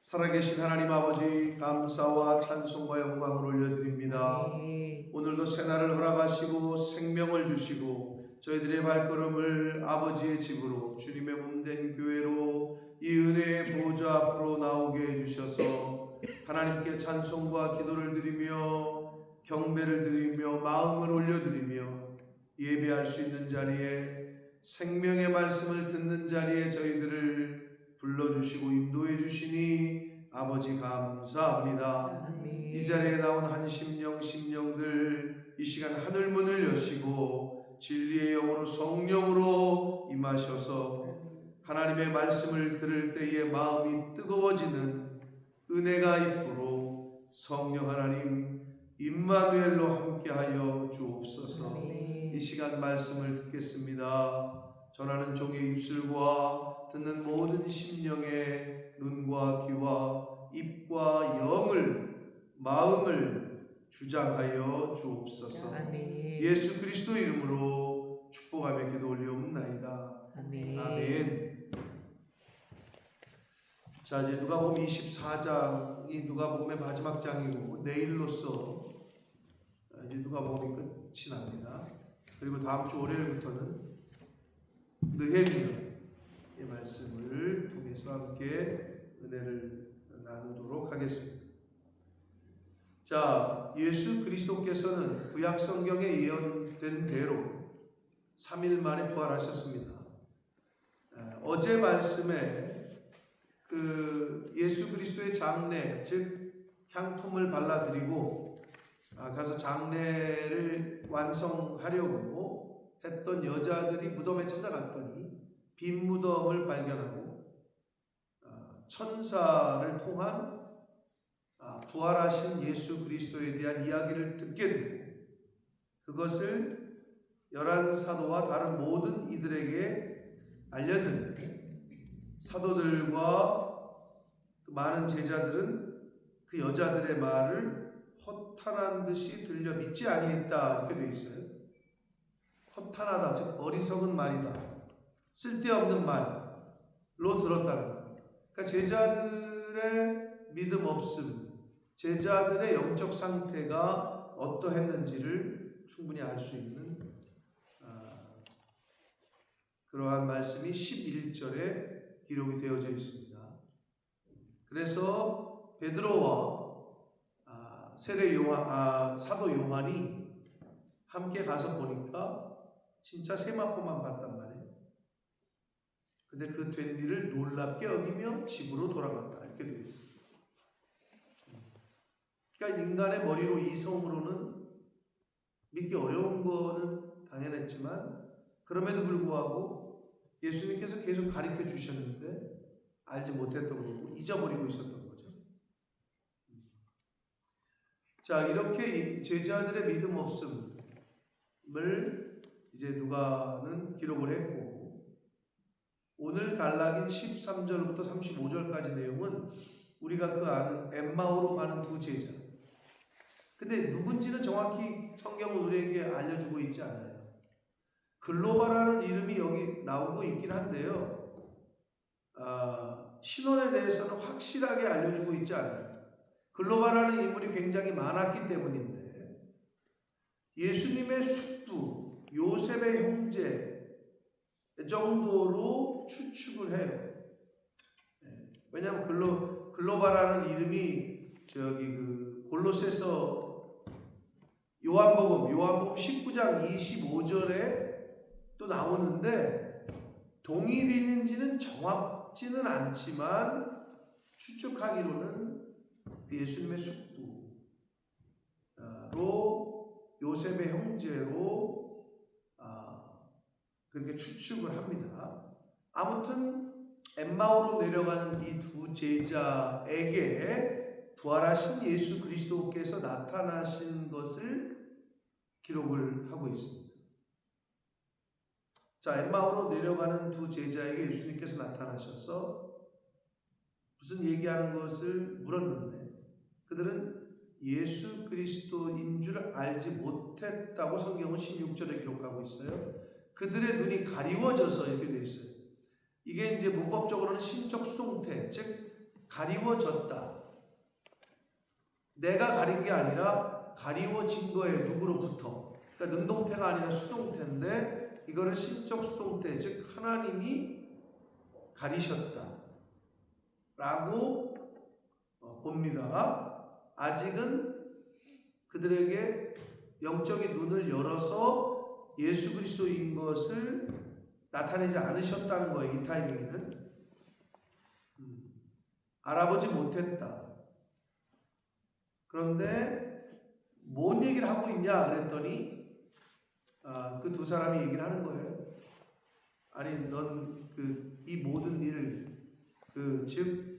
살아계신 하나님 아버지, 감사와 찬송과 영광을 올려드립니다. 오늘도 새날을 허락하시고 생명을 주시고 저희들의 발걸음을 아버지의 집으로, 주님의 몸된 교회로 이 은혜의 보좌 앞으로 나오게 해주셔서 하나님께 찬송과 기도를 드리며 경배를 드리며 마음을 올려드리며 예배할 수 있는 자리에, 생명의 말씀을 듣는 자리에 저희들을 불러주시고 인도해 주시니 아버지 감사합니다. 아멘. 이 자리에 나온 한 심령들 이 시간 하늘문을 여시고 진리의 영으로 성령으로 임하셔서 하나님의 말씀을 들을 때에 마음이 뜨거워지는 은혜가 있도록 성령 하나님 임마누엘로 함께하여 주옵소서. 이 시간 말씀을 듣겠습니다. 전하는 종의 입술과 듣는 모든 심령의 눈과 귀와 입과 영을, 마음을 주장하여 주옵소서. 아멘. 예수 그리스도 이름으로 축복하며 기도 올리옵나이다. 아멘. 아멘. 자, 이제 누가복음 24장이 누가복음의 마지막 장이고 내일로써 이제 누가복음이 끝이 납니다. 그리고 다음 주 월요일부터는 느헤미야의 말씀을 통해서 함께 은혜를 나누도록 하겠습니다. 자, 예수 그리스도께서는 구약 성경에 예언된 대로 3일 만에 부활하셨습니다. 어제 말씀에 그 예수 그리스도의 장례, 즉 향품을 발라드리고 가서 장례를 완성하려고 했던 여자들이 무덤에 찾아갔더니 빈 무덤을 발견하고 천사를 통한 부활하신 예수 그리스도에 대한 이야기를 듣게 되고 그것을 11사도와 다른 모든 이들에게 알려드렸는데 사도들과 많은 제자들은 그 여자들의 말을 허탄한 듯이 들려 믿지 아니했다 이렇게 되어 있어요. 허탄하다, 즉 어리석은 말이다, 쓸데없는 말로 들었다는 것. 그러니까 제자들의 믿음 없음, 제자들의 영적 상태가 어떠했는지를 충분히 알 수 있는 그러한 말씀이 11절에 기록이 되어져 있습니다. 그래서 베드로와 사도 요한이 함께 가서 보니까 진짜 세마포만 봤단 말이에요. 근데 그 된 일을 놀랍게 여기며 집으로 돌아갔다 이렇게 되어 있어요. 그러니까 인간의 머리로 이성으로는 믿기 어려운 거는 당연했지만 그럼에도 불구하고 예수님께서 계속 가르쳐 주셨는데 알지 못했던 거고 잊어버리고 있었던 거죠. 자, 이렇게 제자들의 믿음 없음을 이제 누가는 기록을 했고 오늘 단락인 13절부터 35절까지 내용은 우리가 그 아는 엠마오로 가는 두 제자. 근데 누군지는 정확히 성경은 우리에게 알려주고 있지 않아요. 글로바라는 이름이 여기 나오고 있긴 한데요. 신원에 대해서는 확실하게 알려주고 있지 않아요. 글로바라는 인물이 굉장히 많았기 때문인데 예수님의 숙부 요셉의 형제 정도로 추측을 해요. 왜냐하면 글로바라는 이름이 저기 그 골로새서 요한복음 19장 25절에 또 나오는데 동일인지는 정확지는 않지만 추측하기로는 예수님의 숙부로 요셉의 형제로 그렇게 추측을 합니다. 아무튼 엠마오로 내려가는 이 두 제자에게 부활하신 예수 그리스도께서 나타나신 것을 기록을 하고 있습니다. 자, 엠마오로 내려가는 두 제자에게 예수님께서 나타나셔서 무슨 얘기하는 것을 물었는데 그들은 예수 그리스도인 줄 알지 못했다고 성경은 16절에 기록하고 있어요. 그들의 눈이 가리워져서 이렇게 되어 있어요. 이게 이제 문법적으로는 신적 수동태, 즉 가리워졌다. 내가 가린 게 아니라 가리워진 거예요. 누구로부터. 그러니까 능동태가 아니라 수동태인데 이거를 신적 수동태, 즉 하나님이 가리셨다 라고 봅니다. 아직은 그들에게 영적인 눈을 열어서 예수 그리스도인 것을 나타내지 않으셨다는 거예요. 이 타이밍에는 알아보지 못했다. 그런데 뭔 얘기를 하고 있냐 그랬더니 그 두 사람이 얘기를 하는 거예요. 아니 넌 이 모든 일을 즉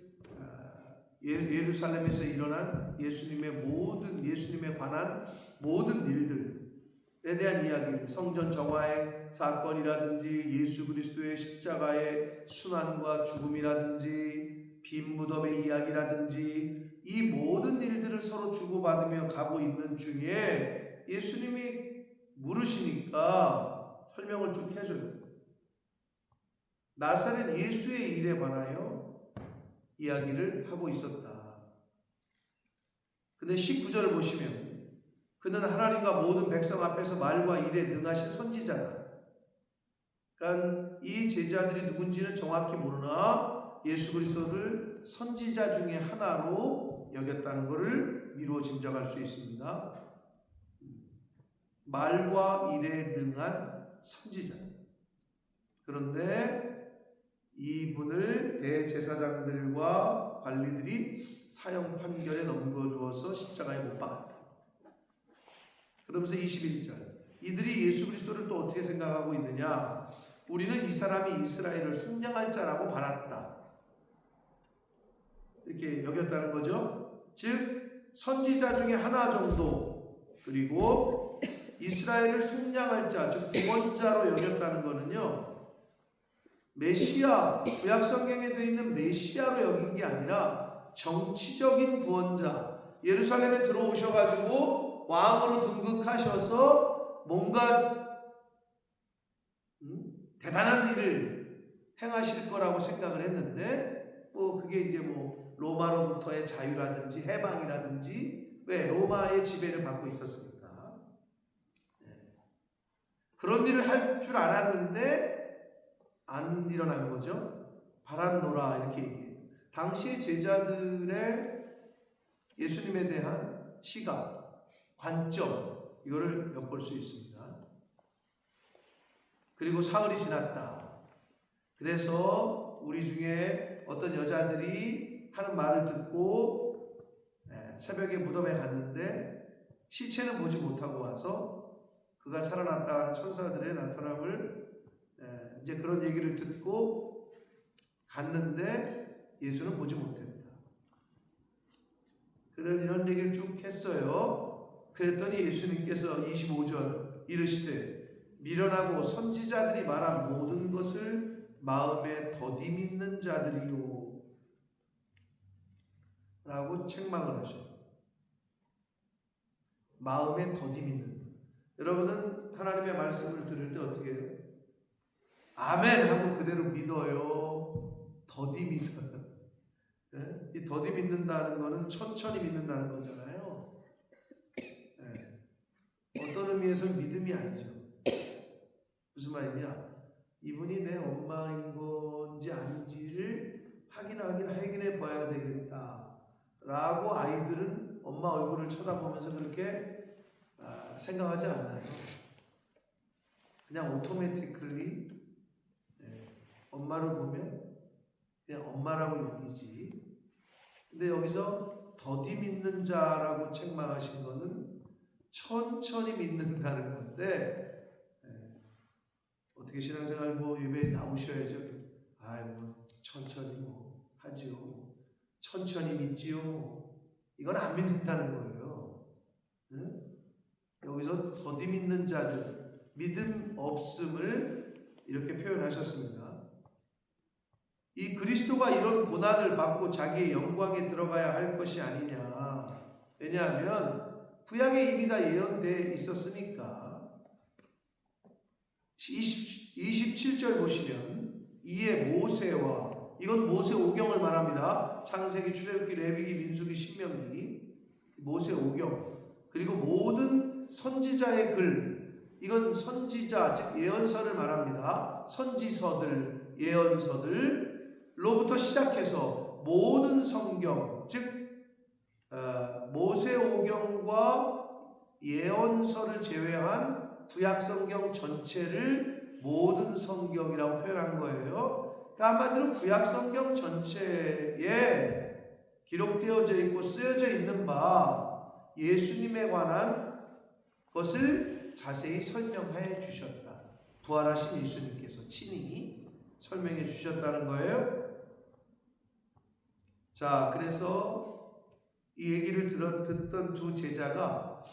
예루살렘에서 일어난 예수님에 관한 모든 일들에 대한 이야기를, 성전 정화의 사건이라든지 예수 그리스도의 십자가의 순환과 죽음이라든지 빈 무덤의 이야기라든지 이 모든 일들을 서로 주고받으며 가고 있는 중에 예수님이 물으시니까 설명을 쭉 해줘요. 나사렛 예수의 일에 관하여 이야기를 하고 있었다. 근데 19절을 보시면 그는 하나님과 모든 백성 앞에서 말과 일에 능하신 선지자다. 그러니까 이 제자들이 누군지는 정확히 모르나 예수 그리스도를 선지자 중에 하나로 여겼다는 것을 미루어 짐작할 수 있습니다. 말과 일에 능한 선지자. 그런데 이분을 대제사장들과 관리들이 사형 판결에 넘겨주어서 십자가에 못 박았다. 그러면서 21절 이들이 예수 그리스도를 또 어떻게 생각하고 있느냐? 우리는 이 사람이 이스라엘을 속량할 자라고 바랐다. 이렇게 여겼다는 거죠. 즉 선지자 중에 하나 정도, 그리고 이스라엘을 속량할 자, 즉 구원자로 여겼다는 거는요, 메시아, 구약성경에 되어 있는 메시아로 여긴 게 아니라 정치적인 구원자, 예루살렘에 들어오셔가지고 왕으로 등극하셔서 뭔가 대단한 일을 행하실 거라고 생각을 했는데, 그게 이제 로마로부터의 자유라든지 해방이라든지, 왜 로마의 지배를 받고 있었으니까 그런 일을 할 줄 알았는데 안 일어난 거죠. 바란노라 이렇게 얘기해요. 당시의 제자들의 예수님에 대한 시각, 관점, 이거를 엿볼 수 있습니다. 그리고 사흘이 지났다. 그래서 우리 중에 어떤 여자들이 하는 말을 듣고 새벽에 무덤에 갔는데 시체는 보지 못하고 와서 그가 살아났다 하는 천사들의 나타남을 이제 그런 얘기를 듣고 갔는데 예수는 보지 못했다. 이런 얘기를 쭉 했어요. 그랬더니 예수님께서 25절 이르시되 미련하고 선지자들이 말한 모든 것을 마음에 더디 믿는 자들이요 라고 책망을 하셔요. 마음에 더디 믿는. 여러분은 하나님의 말씀을 들을 때 어떻게 해요? 아멘 하고 그대로 믿어요? 더디 믿어요? 네? 이 더디 믿는다는 거는 천천히 믿는다는 거잖아요. 네. 어떤 의미에서는 믿음이 아니죠. 무슨 말이냐? 이분이 내 엄마인 건지 아닌지를 확인해 봐야 되겠다 라고 아이들은 엄마 얼굴을 쳐다보면서 그렇게 생각하지 않아요. 그냥 오토매티클리 엄마를 보면 그냥 엄마라고 여기지. 근데 여기서 더디 믿는 자라고 책망하신 거는 천천히 믿는다는 건데, 어떻게 신앙생활 예배에 나오셔야죠. 천천히 하지요. 천천히 믿지요. 이건 안 믿는다는 거예요. 여기서 더디 믿는 자들, 믿음 없음을 이렇게 표현하셨습니다. 이 그리스도가 이런 고난을 받고 자기의 영광에 들어가야 할 것이 아니냐. 왜냐하면 구약에 이미 다 예언되어 있었으니까. 27절 보시면 이에 모세와 이건 모세 오경을 말합니다. 창세기, 출애굽기, 레위기, 민수기, 신명기, 모세 오경. 그리고 모든 선지자의 글, 이건 선지자, 즉 예언서를 말합니다. 선지서들, 예언서들로부터 시작해서 모든 성경, 즉 모세 오경과 예언서를 제외한 구약성경 전체를 모든 성경이라고 표현한 거예요. 그러니까 한마디로 구약성경 전체에 기록되어져 있고 쓰여져 있는 바 예수님에 관한 것을 자세히 설명해 주셨다. 부활하신 예수님께서 친히 설명해 주셨다는 거예요. 자, 그래서 이 얘기를 듣던 두 제자가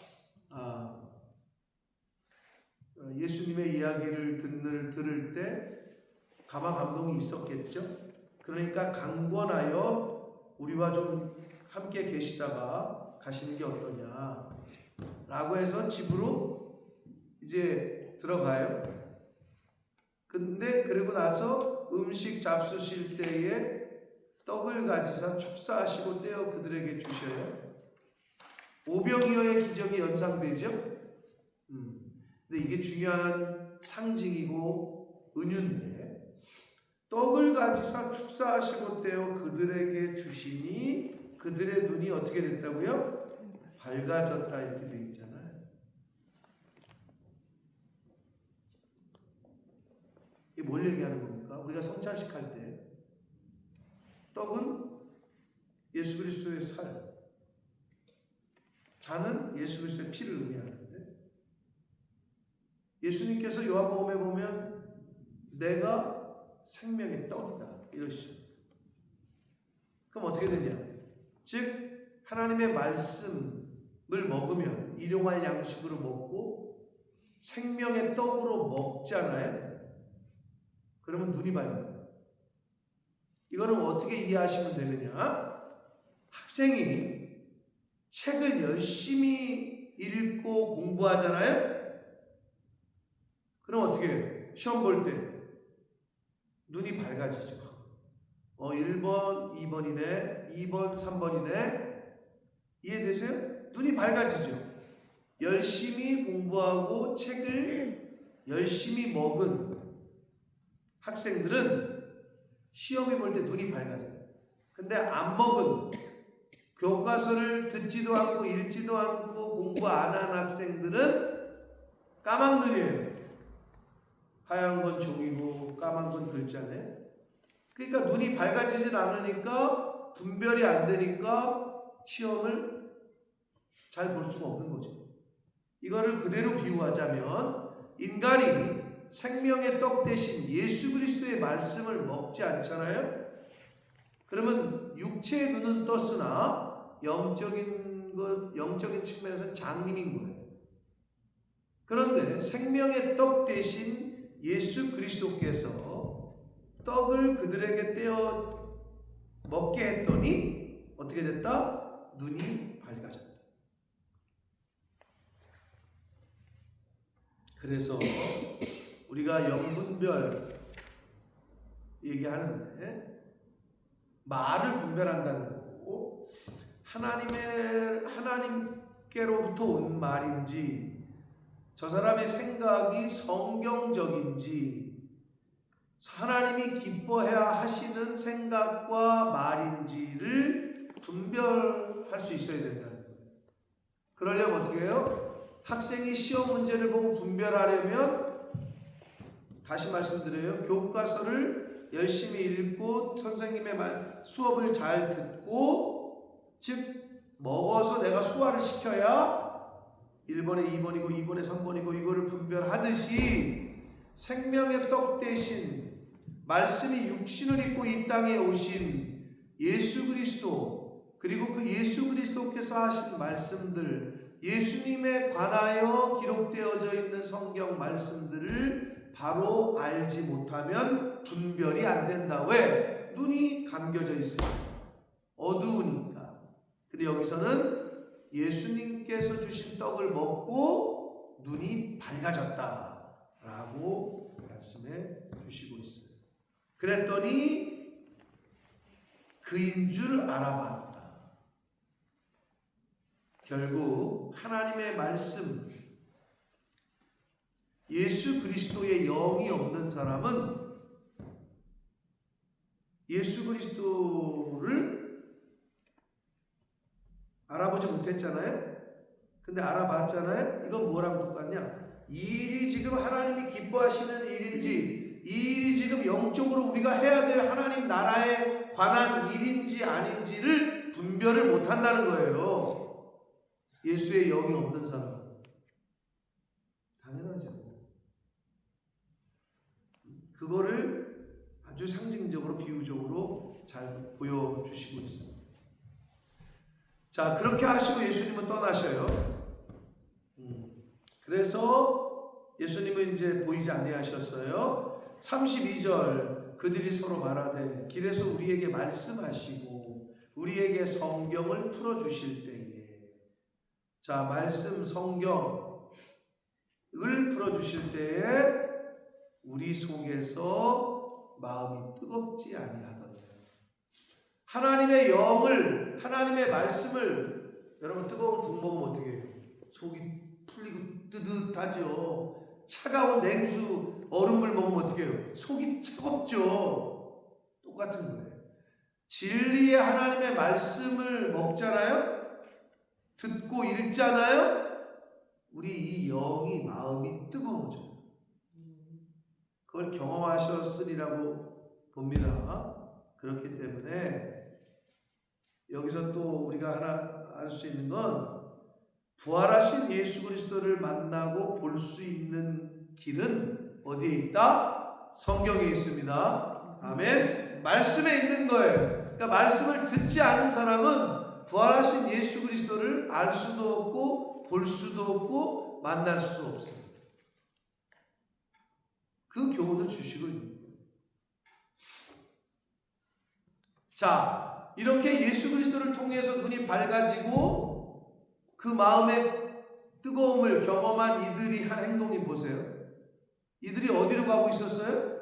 예수님의 이야기를 들을 때 가마 감동이 있었겠죠. 그러니까 강권하여 우리와 좀 함께 계시다가 가시는 게 어떠냐 라고 해서 집으로 이제 들어가요. 근데 그러고 나서 음식 잡수실 때에 떡을 가지사 축사하시고 떼어 그들에게 주셔요. 오병이어의 기적이 연상되죠. 근데 이게 중요한 상징이고 은유인데, 떡을 가지사 축사하시고 떼어 그들에게 주시니 그들의 눈이 어떻게 됐다고요? 밝아졌다 이렇게 돼 있잖아요. 이게 뭘 얘기하는 겁니까? 우리가 성찬식 할 때 떡은 예수 그리스도의 살, 잔은 예수 그리스도의 피를 의미하는데, 예수님께서 요한복음에 보면 내가 생명의 떡이다 이러시죠. 그럼 어떻게 되냐? 즉 하나님의 말씀을 먹으면 일용할 양식으로 먹고 생명의 떡으로 먹잖아요. 그러면 눈이 밝아져요. 이거는 어떻게 이해하시면 되느냐? 학생이 책을 열심히 읽고 공부하잖아요. 그럼 어떻게 해요? 시험 볼 때 눈이 밝아지죠. 1번, 2번이네, 2번, 3번이네. 이해되세요? 눈이 밝아지죠. 열심히 공부하고 책을 열심히 먹은 학생들은 시험에 볼 때 눈이 밝아져요. 근데 안 먹은, 교과서를 듣지도 않고 읽지도 않고 공부 안 한 학생들은 까만 눈이에요. 하얀 건 종이고 까만 건 글자네. 그러니까 눈이 밝아지질 않으니까, 분별이 안 되니까 시험을 잘 볼 수가 없는 거죠. 이거를 그대로 비유하자면 인간이 생명의 떡 대신 예수 그리스도의 말씀을 먹지 않잖아요. 그러면 육체의 눈은 떴으나 영적인 측면에서는 장님인 거예요. 그런데 생명의 떡 대신 예수 그리스도께서 떡을 그들에게 떼어 먹게 했더니 어떻게 됐다? 눈이 밝아졌다. 그래서 우리가 영분별 얘기하는데 말을 분별한다는 거고, 하나님께로부터 온 말인지 저 사람의 생각이 성경적인지 하나님이 기뻐해야 하시는 생각과 말인지를 분별할 수 있어야 된다는 거예요. 그러려면 어떻게 해요? 학생이 시험 문제를 보고 분별하려면 다시 말씀드려요. 교과서를 열심히 읽고 선생님의 수업을 잘 듣고, 즉 먹어서 내가 소화를 시켜야 1번에 2번이고 2번에 3번이고 이거를 분별하듯이 생명의 떡 대신 말씀이 육신을 입고 이 땅에 오신 예수 그리스도, 그리고 그 예수 그리스도께서 하신 말씀들, 예수님에 관하여 기록되어져 있는 성경 말씀들을 바로 알지 못하면 분별이 안 된다. 왜? 눈이 감겨져 있어요. 어두우니까. 근데 여기서는 예수님께서 주신 떡을 먹고 눈이 밝아졌다 라고 말씀해 주시고 있어요. 그랬더니 그인 줄 알아봤다. 결국 하나님의 말씀, 예수 그리스도의 영이 없는 사람은 예수 그리스도를 알아보지 못했잖아요. 근데 알아봤잖아요. 이건 뭐랑 똑같냐? 이 일이 지금 하나님이 기뻐하시는 일인지, 이 일이 지금 영적으로 우리가 해야 될 하나님 나라에 관한 일인지 아닌지를 분별을 못한다는 거예요. 예수의 영이 없는 사람은. 당연하죠. 그거를 아주 상징적으로 비유적으로 잘 보여주시고 있습니다. 자, 그렇게 하시고 예수님은 떠나셔요. 그래서 예수님은 이제 보이지 아니하셨어요. 32절 그들이 서로 말하되 길에서 우리에게 말씀하시고 우리에게 성경을 풀어주실 때에, 자, 말씀 성경을 풀어주실 때에 우리 속에서 마음이 뜨겁지 아니하더냐. 하나님의 영을, 하나님의 말씀을, 여러분 뜨거운 국 먹으면 어떻게 해요? 속이 풀리고 뜨뜻하죠. 차가운 냉수, 얼음물 먹으면 어떻게 해요? 속이 차갑죠. 똑같은 거예요. 진리의 하나님의 말씀을 먹잖아요. 듣고 읽잖아요. 우리 이 영이, 마음이 뜨거워져요. 그걸 경험하셨으리라고 봅니다. 그렇기 때문에 여기서 또 우리가 하나 알 수 있는 건, 부활하신 예수 그리스도를 만나고 볼 수 있는 길은 어디에 있다? 성경에 있습니다. 아멘. 말씀에 있는 거예요. 그러니까 말씀을 듣지 않은 사람은 부활하신 예수 그리스도를 알 수도 없고 볼 수도 없고 만날 수도 없어요. 그 교훈을 주시고 있는 거예요. 자, 이렇게 예수 그리스도를 통해서 눈이 밝아지고 그 마음의 뜨거움을 경험한 이들이 한 행동이 보세요. 이들이 어디로 가고 있었어요?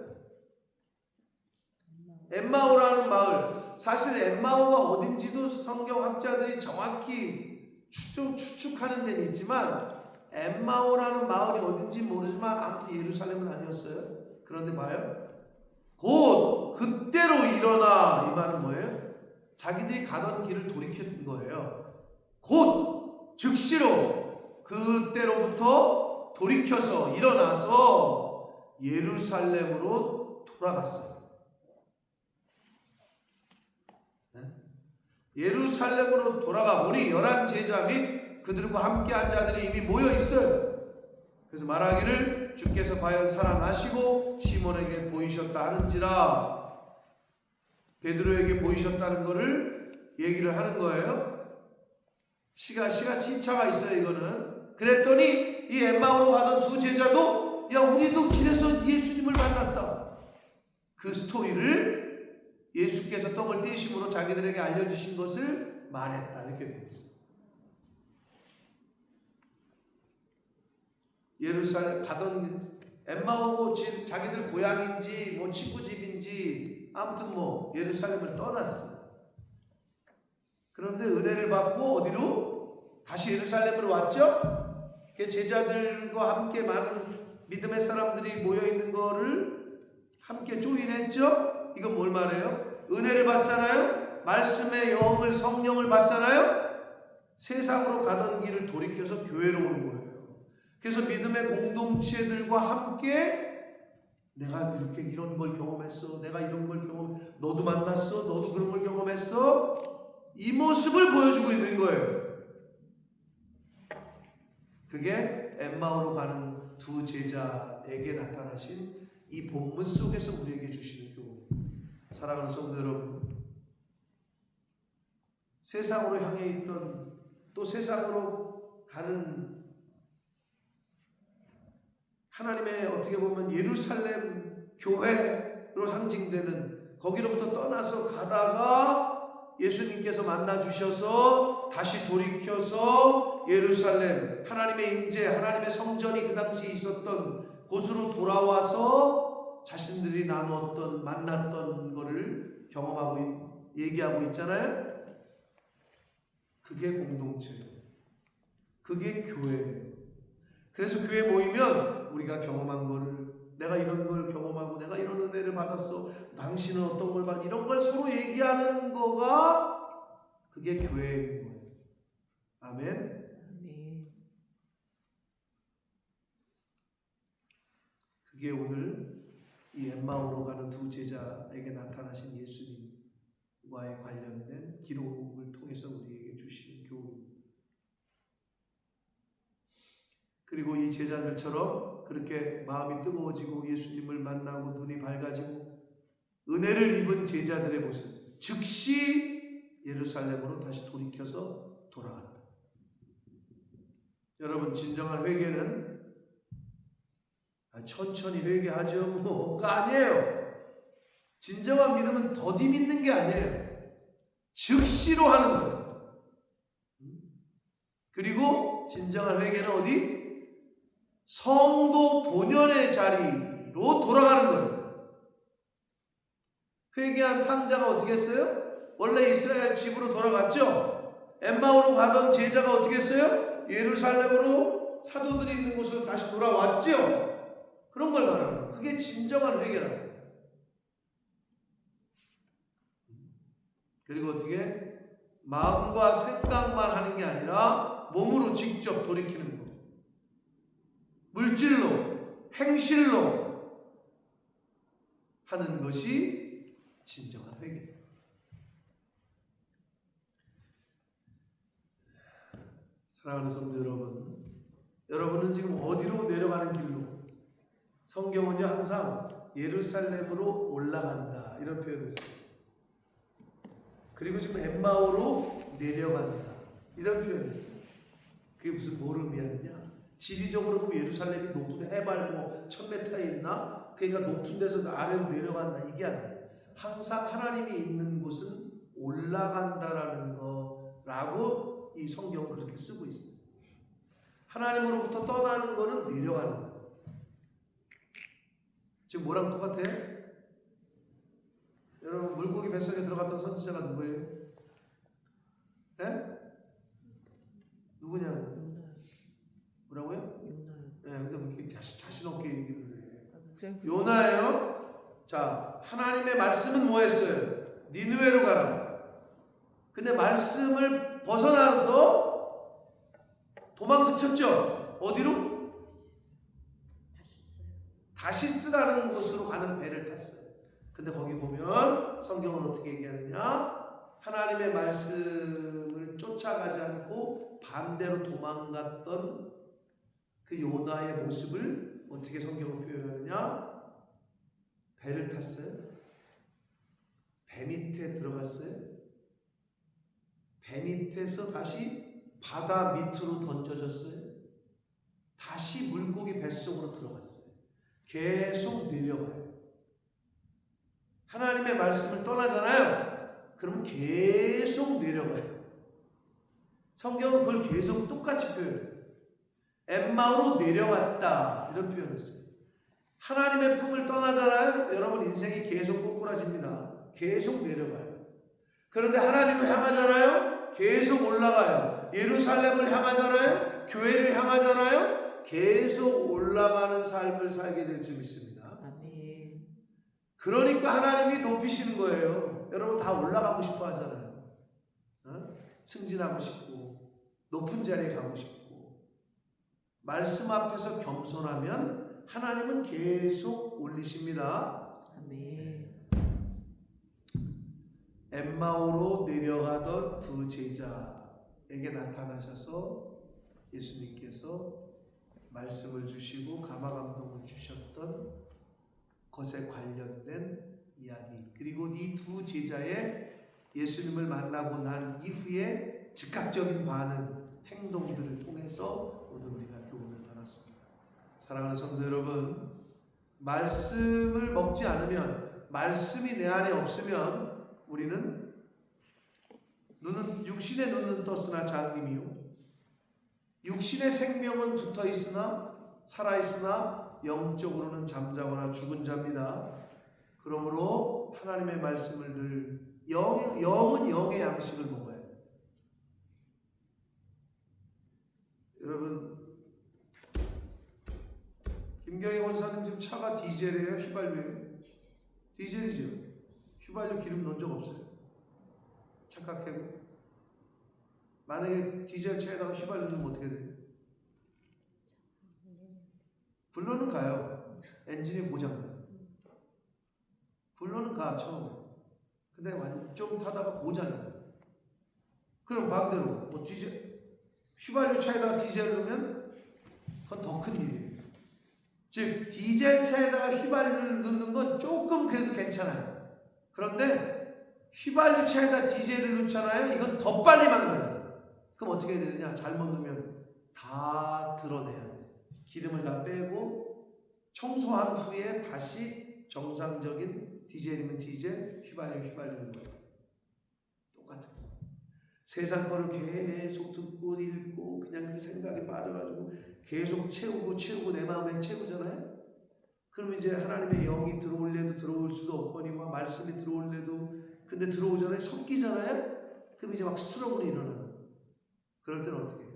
엠마오라는 마을. 사실 엠마오가 어딘지도 성경학자들이 정확히 추측하는 데는 있지만, 엠마오라는 마을이 어딘지 모르지만 아무튼 예루살렘은 아니었어요. 그런데 봐요. 곧 그때로 일어나, 이 말은 뭐예요? 자기들이 가던 길을 돌이켰던 거예요. 곧 즉시로 그때로부터 돌이켜서 일어나서 예루살렘으로 돌아갔어요. 네? 예루살렘으로 돌아가 보니 11제자 및 그들과 함께한 자들이 이미 모여 있어요. 그래서 말하기를 주께서 과연 살아나시고 시몬에게 보이셨다 하는지라, 베드로에게 보이셨다는 것을 얘기를 하는 거예요. 시차가 있어요. 이거는. 그랬더니 이 엠마오로 가던 두 제자도, 야, 우리도 길에서 예수님을 만났다. 그 스토리를 예수께서 떡을 떼심으로 자기들에게 알려주신 것을 말했다. 이렇게 되어 있어요. 예루살렘 가던 엠마오 집, 자기들 고향인지 뭐 친구 집인지 아무튼 뭐 예루살렘을 떠났어요. 그런데 은혜를 받고 어디로? 다시 예루살렘으로 왔죠? 제자들과 함께 많은 믿음의 사람들이 모여있는 거를 함께 조인했죠? 이건 뭘 말해요? 은혜를 받잖아요? 말씀의 영을, 성령을 받잖아요? 세상으로 가던 길을 돌이켜서 교회로 오는 거예요. 그래서 믿음의 공동체들과 함께 내가 이렇게 이런 걸 경험했어. 내가 이런 걸 너도 만났어. 너도 그런 걸 경험했어. 이 모습을 보여주고 있는 거예요. 그게 엠마오로 가는 두 제자에게 나타나신 이 본문 속에서 우리에게 주시는 교훈. 사랑하는 성도 여러분, 세상으로 향해 있던, 또 세상으로 가는 하나님의 어떻게 보면 예루살렘 교회로 상징되는, 거기로부터 떠나서 가다가 예수님께서 만나 주셔서 다시 돌이켜서 예루살렘, 하나님의 임재, 하나님의 성전이 그 당시에 있었던 곳으로 돌아와서 자신들이 나누었던, 만났던 것을 경험하고 얘기하고 있잖아요. 그게 공동체예요. 그게 교회예요. 그래서 교회 모이면 우리가 경험한 거를, 내가 이런 걸 경험하고 내가 이런 은혜를 받았어, 당신은 어떤 걸 받, 이런 걸 서로 얘기하는 거가 그게 교회인 거예요. 아멘. 그게 오늘 이 엠마오로 가는 두 제자에게 나타나신 예수님과의 관련된 기록을 통해서 우리에게 주시는 교훈입니다. 그리고 이 제자들처럼 그렇게 마음이 뜨거워지고 예수님을 만나고 눈이 밝아지고 은혜를 입은 제자들의 모습, 즉시 예루살렘으로 다시 돌이켜서 돌아간다. 여러분, 진정한 회개는 천천히 회개하죠 뭐가 아니에요. 진정한 믿음은 더디 믿는 게 아니에요. 즉시로 하는 거예요. 그리고 진정한 회개는 어디? 성도 본연의 자리로 돌아가는 거예요. 회개한 탕자가 어떻게 했어요? 원래 이스라엘 집으로 돌아갔죠. 엠마오로 가던 제자가 어떻게 했어요? 예루살렘으로 사도들이 있는 곳으로 다시 돌아왔죠. 그런 걸 말하는 거예요. 그게 진정한 회개라고. 그리고 어떻게? 마음과 생각만 하는 게 아니라 몸으로 직접 돌이키는 거. 물질로, 행실로 하는 것이 진정한 회개예요. 사랑하는 성도 여러분, 여러분은 지금 어디로 내려가는 길로? 성경은요 항상 예루살렘으로 올라간다 이런 표현을 써요. 그리고 지금 엠마오로 내려간다 이런 표현을 써요. 그게 무슨 뭐를 의미하느냐? 지리적으로 보면 예루살렘이 높은 해발 뭐 1000m에 있나? 그러니까 높은 데서 아래로 내려간다 이게 아니에요. 항상 하나님이 있는 곳은 올라간다라는 거라고 이 성경은 그렇게 쓰고 있어요. 하나님으로부터 떠나는 거는 내려가는 거예요. 지금 뭐랑 똑같아요? 여러분, 물고기 뱃속에 들어갔던 선지자가 누구예요? 예? 누구냐고? 뭐라고요? 예, 근데 왜 이렇게 자신 없게 얘기를 해? 요나예요? 자, 하나님의 말씀은 뭐였어요? 니느웨로 가라. 근데 말씀을 벗어나서 도망쳤죠? 어디로? 다시스라는 곳으로 가는 배를 탔어요. 근데 거기 보면 성경은 어떻게 얘기하느냐? 하나님의 말씀을 쫓아가지 않고 반대로 도망갔던 그 요나의 모습을 어떻게 성경은 표현하느냐? 배를 탔어요. 배 밑에 들어갔어요. 배 밑에서 다시 바다 밑으로 던져졌어요. 다시 물고기 뱃속으로 들어갔어요. 계속 내려가요. 하나님의 말씀을 떠나잖아요. 그러면 계속 내려가요. 성경은 그걸 계속 똑같이 표현해요. 엠마오로 내려갔다 이런 표현을 써요. 하나님의 품을 떠나잖아요. 여러분 인생이 계속 꼬꾸라집니다. 계속 내려가요. 그런데 하나님을 향하잖아요. 계속 올라가요. 예루살렘을 향하잖아요. 교회를 향하잖아요. 계속 올라가는 삶을 살게 될 줄 믿습니다. 아멘. 그러니까 하나님이 높이시는 거예요. 여러분 다 올라가고 싶어 하잖아요. 승진하고 싶고 높은 자리에 가고 싶고 말씀 앞에서 겸손하면 하나님은 계속 올리십니다. 아멘. 엠마오로 내려가던 두 제자에게 나타나셔서 예수님께서 말씀을 주시고 감화감동을 주셨던 것에 관련된 이야기, 그리고 이 두 제자의 예수님을 만나고 난 이후에 즉각적인 반응, 행동들을 통해서 오늘 우리가 교훈을 받았습니다. 사랑하는 성도 여러분, 말씀을 먹지 않으면, 말씀이 내 안에 없으면 우리는 육신의 눈은 떴으나 장님이요, 육신의 생명은 붙어 있으나 살아 있으나 영적으로는 잠자거나 죽은 자입니다. 그러므로 하나님의 말씀을 늘 영은 영의 양식을 먹어야 돼요. 여러분, 김경희 원사님 지금 차가 디젤이에요? 휘발유예요? 디젤이죠. 휘발유 기름 넣은 적 없어요. 착각해고. 만약에 디젤 차에다가 휘발유 넣으면 어떻게 돼요? 불로는 가요. 엔진이 고장나요. 불로는 가 처음에. 근데 좀 타다가 고장나요. 그럼 반대로 뭐 디젤 휘발유 차에다가 디젤 넣으면 그건 더 큰 일이에요. 즉 디젤 차에다가 휘발유를 넣는 건 조금 그래도 괜찮아요. 그런데 휘발유 차에다 디젤을 넣잖아요. 이건 더 빨리 망가져요. 그럼 어떻게 해야 되느냐? 잘못 넣으면 다 드러내야 돼요. 기름을 다 빼고 청소한 후에 다시 정상적인 디젤이면 디젤, 휘발유는 거예요. 똑같은 거. 세상 거를 계속 듣고 읽고 그냥 그 생각에 빠져가지고 계속 채우고 내 마음에 채우잖아요. 그러면 이제 하나님의 영이 들어올래도 들어올 수도 없거니와 말씀이 들어올래도 근데 들어오잖아요. 섞이잖아요. 그럼 이제 막 스트러블이 일어나는 거예요. 그럴 때는 어떻게 해요?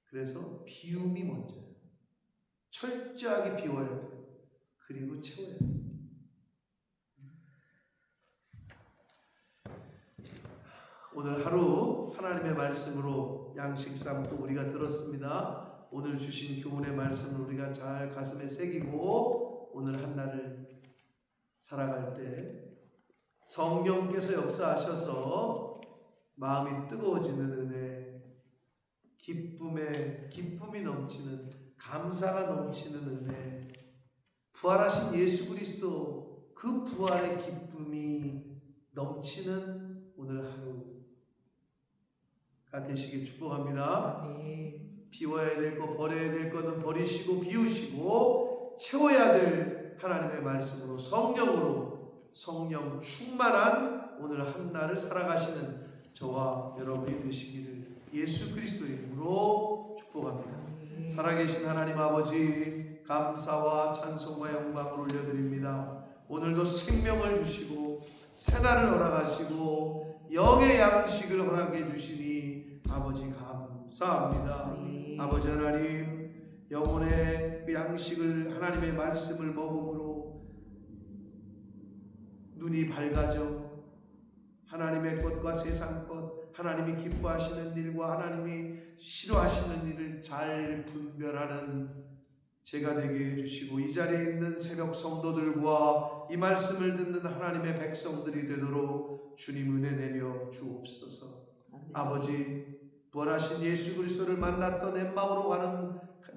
그래서 비움이 먼저예요. 철저하게 비워야 돼요. 그리고 채워야 돼요. 오늘 하루 하나님의 말씀으로 양식 삼고 우리가 들었습니다. 오늘 주신 교훈의 말씀을 우리가 잘 가슴에 새기고 오늘 한 날을 살아갈 때 성령께서 역사하셔서 마음이 뜨거워지는 은혜, 기쁨이 넘치는, 감사가 넘치는 은혜, 부활하신 예수 그리스도 그 부활의 기쁨이 넘치는 오늘 하루가 되시길 축복합니다. 비워야 될 것, 버려야 될 것은 버리시고 비우시고 채워야 될 하나님의 말씀으로 성령 충만한 오늘 한 날을 살아가시는 저와 여러분이 되시기를 예수 그리스도의 이름으로 축복합니다. 살아계신 하나님 아버지 감사와 찬송과 영광을 올려드립니다. 오늘도 생명을 주시고 새날을 허락하시고 영의 양식을 허락해 주시니 아버지 감사합니다. 아버지 하나님 영혼의 그 양식을 하나님의 말씀을 먹음으로 눈이 밝아져 하나님의 것과 세상 것, 하나님이 기뻐하시는 일과 하나님이 싫어하시는 일을 잘 분별하는 제가 되게 해주시고 이 자리에 있는 새벽 성도들과 이 말씀을 듣는 하나님의 백성들이 되도록 주님 은혜 내려 주옵소서. 아버지 부활하신 예수 그리스도를 만났던 엠마오로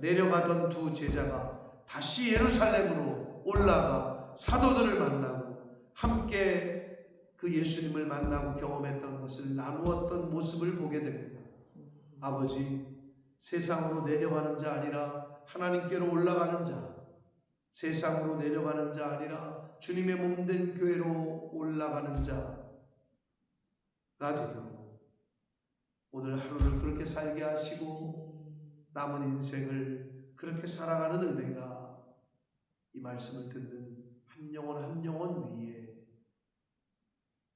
내려가던 두 제자가 다시 예루살렘으로 올라가 사도들을 만나고 함께 그 예수님을 만나고 경험했던 것을 나누었던 모습을 보게 됩니다. 아버지 세상으로 내려가는 자 아니라 하나님께로 올라가는 자, 세상으로 내려가는 자 아니라 주님의 몸된 교회로 올라가는 자가 되도록 오늘 하루를 그렇게 살게 하시고 남은 인생을 그렇게 살아가는 은혜가 이 말씀을 듣는 한 영혼 위에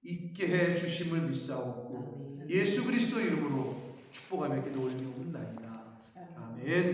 있게 해 주심을 믿사옵고 예수 그리스도 이름으로 축복하며 기도 올리옵나이다. 아멘.